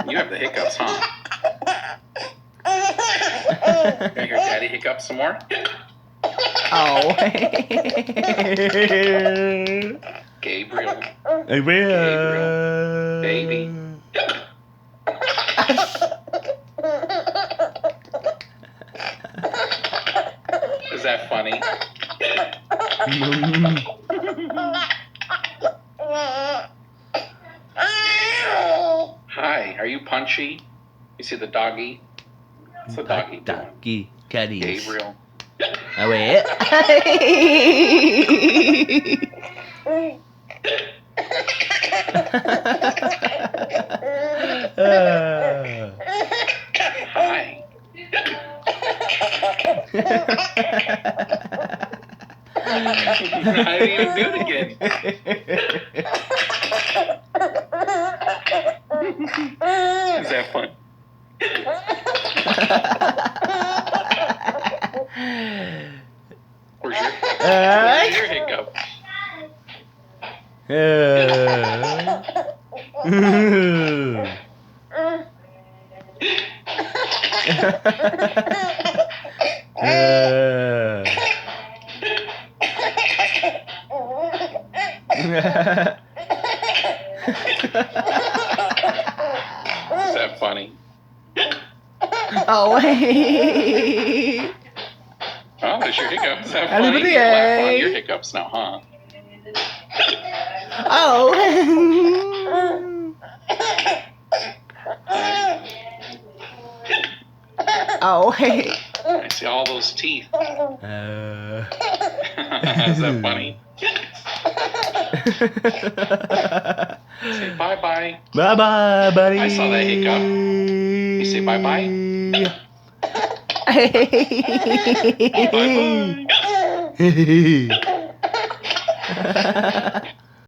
You have the hiccups, huh? Gonna hear Daddy hiccup some more? Oh. Gabriel. Gabriel. Baby. Is that funny? Hi, are you punchy? You see the doggy? What's the doggy doing? Doggy. Caddies. Gabriel. Oh, wait. Hi. I didn't even do it again. Is that fun? Where's your hiccup? Is that funny? Oh, wait. Oh, there's your hiccups. Is that Happy funny? birthday. You're laughing on your hiccups now, huh? Oh. Oh, wait. I see all those teeth. Is that funny? Say bye-bye. Bye-bye, buddy. I saw that hiccup. You say bye-bye? Bye-bye.